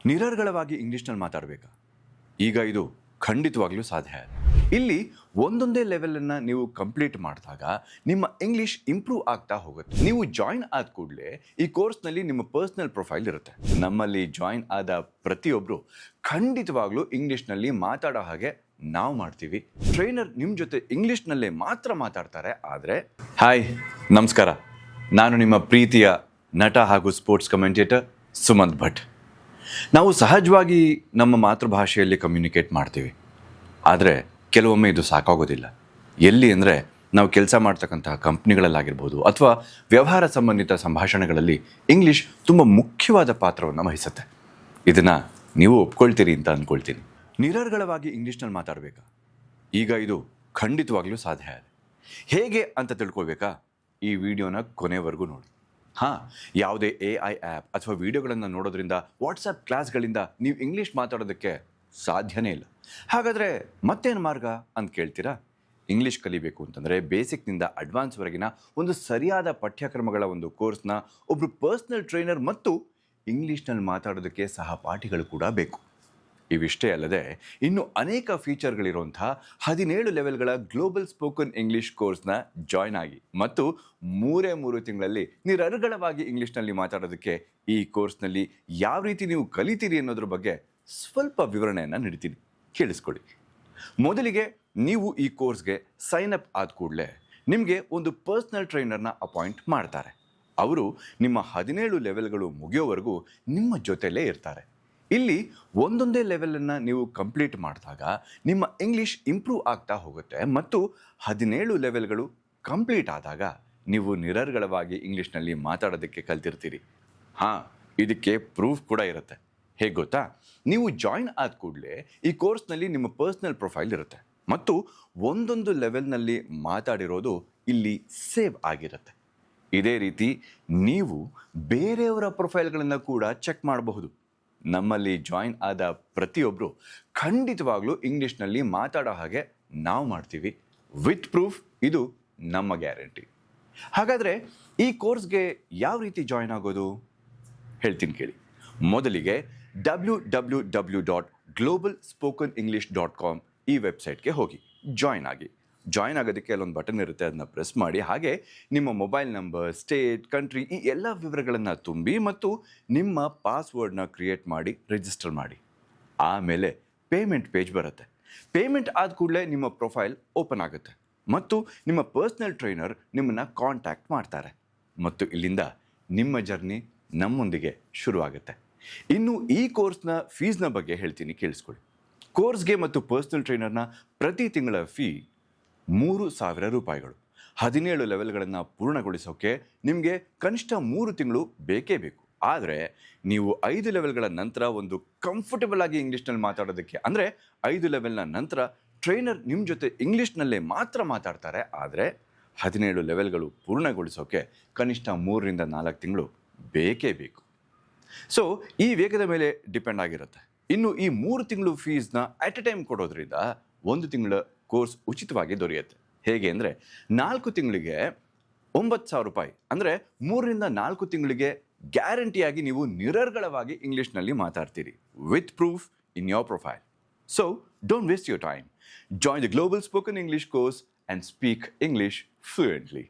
ನಿರರ್ಗಳವಾಗಿ ಇಂಗ್ಲೀಷ್ನಲ್ಲಿ ಮಾತಾಡಬೇಕಾ? ಈಗ ಇದು ಖಂಡಿತವಾಗ್ಲೂ ಸಾಧ್ಯ. ಇಲ್ಲಿ ಒಂದೊಂದೇ ಲೆವೆಲನ್ನು ನೀವು ಕಂಪ್ಲೀಟ್ ಮಾಡಿದಾಗ ನಿಮ್ಮ ಇಂಗ್ಲೀಷ್ ಇಂಪ್ರೂವ್ ಆಗ್ತಾ ಹೋಗುತ್ತೆ. ನೀವು ಜಾಯಿನ್ ಆದ ಕೂಡಲೇ ಈ ಕೋರ್ಸ್ನಲ್ಲಿ ನಿಮ್ಮ ಪರ್ಸ್ನಲ್ ಪ್ರೊಫೈಲ್ ಇರುತ್ತೆ. ನಮ್ಮಲ್ಲಿ ಜಾಯಿನ್ ಆದ ಪ್ರತಿಯೊಬ್ಬರು ಖಂಡಿತವಾಗ್ಲೂ ಇಂಗ್ಲೀಷ್ನಲ್ಲಿ ಮಾತಾಡೋ ಹಾಗೆ ನಾವು ಮಾಡ್ತೀವಿ. ಟ್ರೈನರ್ ನಿಮ್ಮ ಜೊತೆ ಇಂಗ್ಲೀಷ್ನಲ್ಲೇ ಮಾತ್ರ ಮಾತಾಡ್ತಾರೆ. ಆದರೆ ಹಾಯ್, ನಮಸ್ಕಾರ, ನಾನು ನಿಮ್ಮ ಪ್ರೀತಿಯ ನಟ ಹಾಗೂ ಸ್ಪೋರ್ಟ್ಸ್ ಕಮೆಂಟೇಟರ್ ಸುಮಂತ್ ಭಟ್. ನಾವು ಸಹಜವಾಗಿ ನಮ್ಮ ಮಾತೃಭಾಷೆಯಲ್ಲಿ ಕಮ್ಯುನಿಕೇಟ್ ಮಾಡ್ತೀವಿ, ಆದರೆ ಕೆಲವೊಮ್ಮೆ ಇದು ಸಾಕಾಗೋದಿಲ್ಲ. ಎಲ್ಲಿ ಅಂದರೆ ನಾವು ಕೆಲಸ ಮಾಡ್ತಕ್ಕಂತಹ ಕಂಪ್ನಿಗಳಲ್ಲಾಗಿರ್ಬೋದು ಅಥವಾ ವ್ಯವಹಾರ ಸಂಬಂಧಿತ ಸಂಭಾಷಣೆಗಳಲ್ಲಿ ಇಂಗ್ಲೀಷ್ ತುಂಬ ಮುಖ್ಯವಾದ ಪಾತ್ರವನ್ನು ವಹಿಸುತ್ತೆ. ಇದನ್ನು ನೀವು ಒಪ್ಕೊಳ್ತೀರಿ ಅಂತ ಅಂದ್ಕೊಳ್ತೀನಿ. ನಿರರ್ಗಳವಾಗಿ ಇಂಗ್ಲೀಷ್ನಲ್ಲಿ ಮಾತಾಡಬೇಕಾ? ಈಗ ಇದು ಖಂಡಿತವಾಗ್ಲೂ ಸಾಧ್ಯ. ಹೇಗೆ ಅಂತ ತಿಳ್ಕೊಳ್ಬೇಕಾ? ಈ ವಿಡಿಯೋನ ಕೊನೆವರೆಗೂ ನೋಡಿ. ಯಾವುದೇ AI ಆ್ಯಪ್ ಅಥವಾ ವಿಡಿಯೋಗಳನ್ನು ನೋಡೋದ್ರಿಂದ, ವಾಟ್ಸಪ್ ಕ್ಲಾಸ್ಗಳಿಂದ ನೀವು ಇಂಗ್ಲೀಷ್ ಮಾತಾಡೋದಕ್ಕೆ ಸಾಧ್ಯನೇ ಇಲ್ಲ. ಹಾಗಾದರೆ ಮತ್ತೇನು ಮಾರ್ಗ ಅಂತ ಕೇಳ್ತೀರಾ? ಇಂಗ್ಲೀಷ್ ಕಲಿಬೇಕು ಅಂತಂದರೆ ಬೇಸಿಕ್ನಿಂದ ಅಡ್ವಾನ್ಸ್ವರೆಗಿನ ಒಂದು ಸರಿಯಾದ ಪಠ್ಯಕ್ರಮಗಳ ಒಂದು ಕೋರ್ಸ್ನ ಒಬ್ಬರು ಪರ್ಸ್ನಲ್ ಟ್ರೈನರ್ ಮತ್ತು ಇಂಗ್ಲೀಷ್ನಲ್ಲಿ ಮಾತಾಡೋದಕ್ಕೆ ಸಹಪಾಠಿಗಳು ಕೂಡ ಬೇಕು. ಇವಿಷ್ಟೇ ಅಲ್ಲದೆ ಇನ್ನು ಅನೇಕ ಫೀಚರ್ಗಳಿರುವಂಥ 17 ಲೆವೆಲ್ಗಳ ಗ್ಲೋಬಲ್ ಸ್ಪೋಕನ್ ಇಂಗ್ಲೀಷ್ ಕೋರ್ಸ್ನ ಜಾಯ್ನ್ ಆಗಿ ಮತ್ತು 3 ತಿಂಗಳಲ್ಲಿ ನಿರರ್ಗಳವಾಗಿ ಇಂಗ್ಲೀಷ್ನಲ್ಲಿ ಮಾತಾಡೋದಕ್ಕೆ ಈ ಕೋರ್ಸ್ನಲ್ಲಿ ಯಾವ ರೀತಿ ನೀವು ಕಲಿತೀರಿ ಅನ್ನೋದ್ರ ಬಗ್ಗೆ ಸ್ವಲ್ಪ ವಿವರಣೆಯನ್ನು ನೀಡ್ತೀನಿ, ಕೇಳಿಸ್ಕೊಳ್ಳಿ. ಮೊದಲಿಗೆ ನೀವು ಈ ಕೋರ್ಸ್ಗೆ ಸೈನ್ ಅಪ್ ಆದ ಕೂಡಲೇ ನಿಮಗೆ ಒಂದು ಪರ್ಸ್ನಲ್ ಟ್ರೈನರ್ನ ಅಪಾಯಿಂಟ್ ಮಾಡ್ತಾರೆ. ಅವರು ನಿಮ್ಮ 17 ಲೆವೆಲ್ಗಳು ಮುಗಿಯೋವರೆಗೂ ನಿಮ್ಮ ಜೊತೆಲೇ ಇರ್ತಾರೆ. ಇಲ್ಲಿ ಒಂದೊಂದೇ ಲೆವೆಲನ್ನು ನೀವು ಕಂಪ್ಲೀಟ್ ಮಾಡಿದಾಗ ನಿಮ್ಮ ಇಂಗ್ಲೀಷ್ ಇಂಪ್ರೂವ್ ಆಗ್ತಾ ಹೋಗುತ್ತೆ ಮತ್ತು 17 ಲೆವೆಲ್ಗಳು ಕಂಪ್ಲೀಟ್ ಆದಾಗ ನೀವು ನಿರರ್ಗಳವಾಗಿ ಇಂಗ್ಲೀಷ್ನಲ್ಲಿ ಮಾತಾಡೋದಕ್ಕೆ ಕಲ್ತಿರ್ತೀರಿ. ಇದಕ್ಕೆ ಪ್ರೂಫ್ ಕೂಡ ಇರುತ್ತೆ. ಹೇಗೆ ಗೊತ್ತಾ? ನೀವು ಜಾಯಿನ್ ಆದ ಕೂಡಲೇ ಈ ಕೋರ್ಸ್ನಲ್ಲಿ ನಿಮ್ಮ ಪರ್ಸ್ನಲ್ ಪ್ರೊಫೈಲ್ ಇರುತ್ತೆ ಮತ್ತು ಒಂದೊಂದು ಲೆವೆಲ್ನಲ್ಲಿ ಮಾತಾಡಿರೋದು ಇಲ್ಲಿ ಸೇವ್ ಆಗಿರುತ್ತೆ. ಇದೇ ರೀತಿ ನೀವು ಬೇರೆಯವರ ಪ್ರೊಫೈಲ್ಗಳನ್ನು ಕೂಡ ಚೆಕ್ ಮಾಡಬಹುದು. ನಮ್ಮಲ್ಲಿ ಜಾಯಿನ್ ಆದ ಪ್ರತಿಯೊಬ್ಬರು ಖಂಡಿತವಾಗ್ಲೂ ಇಂಗ್ಲೀಷ್ನಲ್ಲಿ ಮಾತಾಡೋ ಹಾಗೆ ನಾವು ಮಾಡ್ತೀವಿ, ವಿತ್ ಪ್ರೂಫ್. ಇದು ನಮ್ಮ ಗ್ಯಾರಂಟಿ. ಹಾಗಾದರೆ ಈ ಕೋರ್ಸ್ಗೆ ಯಾವ ರೀತಿ ಜಾಯಿನ್ ಆಗೋದು ಹೇಳ್ತೀನಿ ಕೇಳಿ. ಮೊದಲಿಗೆ www.globalspokenenglish.com ಈ ವೆಬ್ಸೈಟ್ಗೆ ಹೋಗಿ ಜಾಯಿನ್ ಆಗಿ. ಜಾಯಿನ್ ಆಗೋದಕ್ಕೆ ಅಲ್ಲೊಂದು ಬಟನ್ ಇರುತ್ತೆ, ಅದನ್ನ ಪ್ರೆಸ್ ಮಾಡಿ. ಹಾಗೆ ನಿಮ್ಮ ಮೊಬೈಲ್ ನಂಬರ್, ಸ್ಟೇಟ್, ಕಂಟ್ರಿ ಈ ಎಲ್ಲ ವಿವರಗಳನ್ನು ತುಂಬಿ ಮತ್ತು ನಿಮ್ಮ ಪಾಸ್ವರ್ಡ್ನ ಕ್ರಿಯೇಟ್ ಮಾಡಿ ರಿಜಿಸ್ಟರ್ ಮಾಡಿ. ಆಮೇಲೆ ಪೇಮೆಂಟ್ ಪೇಜ್ ಬರುತ್ತೆ. ಪೇಮೆಂಟ್ ಆದ ಕೂಡಲೇ ನಿಮ್ಮ ಪ್ರೊಫೈಲ್ ಓಪನ್ ಆಗುತ್ತೆ ಮತ್ತು ನಿಮ್ಮ ಪರ್ಸ್ನಲ್ ಟ್ರೈನರ್ ನಿಮ್ಮನ್ನು ಕಾಂಟ್ಯಾಕ್ಟ್ ಮಾಡ್ತಾರೆ ಮತ್ತು ಇಲ್ಲಿಂದ ನಿಮ್ಮ ಜರ್ನಿ ನಮ್ಮೊಂದಿಗೆ ಶುರುವಾಗುತ್ತೆ. ಇನ್ನು ಈ ಕೋರ್ಸ್ನ ಫೀಸ್ನ ಬಗ್ಗೆ ಹೇಳ್ತೀನಿ, ಕೇಳಿಸ್ಕೊಳ್ಳಿ. ಕೋರ್ಸ್ಗೆ ಮತ್ತು ಪರ್ಸ್ನಲ್ ಟ್ರೈನರ್ನ ಪ್ರತಿ ತಿಂಗಳ ಫೀ 3,000 ರೂಪಾಯಿಗಳು. 17 ಲೆವೆಲ್ಗಳನ್ನು ಪೂರ್ಣಗೊಳಿಸೋಕ್ಕೆ ನಿಮಗೆ ಕನಿಷ್ಠ 3 ತಿಂಗಳು ಬೇಕೇ ಬೇಕು. ಆದರೆ ನೀವು 5 ಲೆವೆಲ್ಗಳ ನಂತರ ಒಂದು ಕಂಫರ್ಟಬಲ್ ಆಗಿ ಇಂಗ್ಲೀಷ್ನಲ್ಲಿ ಮಾತಾಡೋದಕ್ಕೆ, ಅಂದರೆ 5 ಲೆವೆಲ್ನ ನಂತರ ಟ್ರೈನರ್ ನಿಮ್ಮ ಜೊತೆ ಇಂಗ್ಲೀಷ್ನಲ್ಲೇ ಮಾತ್ರ ಮಾತಾಡ್ತಾರೆ. ಆದರೆ 17 ಲೆವೆಲ್ಗಳು ಪೂರ್ಣಗೊಳಿಸೋಕ್ಕೆ ಕನಿಷ್ಠ 3ರಿಂದ 4 ತಿಂಗಳು ಬೇಕೇ ಬೇಕು. ಸೊ ಈ ವೇಗದ ಮೇಲೆ ಡಿಪೆಂಡ್ ಆಗಿರುತ್ತೆ. ಇನ್ನು ಈ 3 ತಿಂಗಳು ಫೀಸ್ನ ಅಟ್ ಎ ಟೈಮ್ ಕೊಡೋದ್ರಿಂದ 1 ತಿಂಗಳ ಕೋರ್ಸ್ ಉಚಿತವಾಗಿ ದೊರೆಯುತ್ತೆ. ಹೇಗೆ ಅಂದರೆ 4 ತಿಂಗಳಿಗೆ 9,000 ರೂಪಾಯಿ, ಅಂದರೆ 3ರಿಂದ 4 ತಿಂಗಳಿಗೆ ಗ್ಯಾರಂಟಿಯಾಗಿ ನೀವು ನಿರರ್ಗಳವಾಗಿ ಇಂಗ್ಲೀಷ್ನಲ್ಲಿ ಮಾತಾಡ್ತೀರಿ, with proof in your profile. So don't waste your time. Join the global spoken English course and speak English fluently.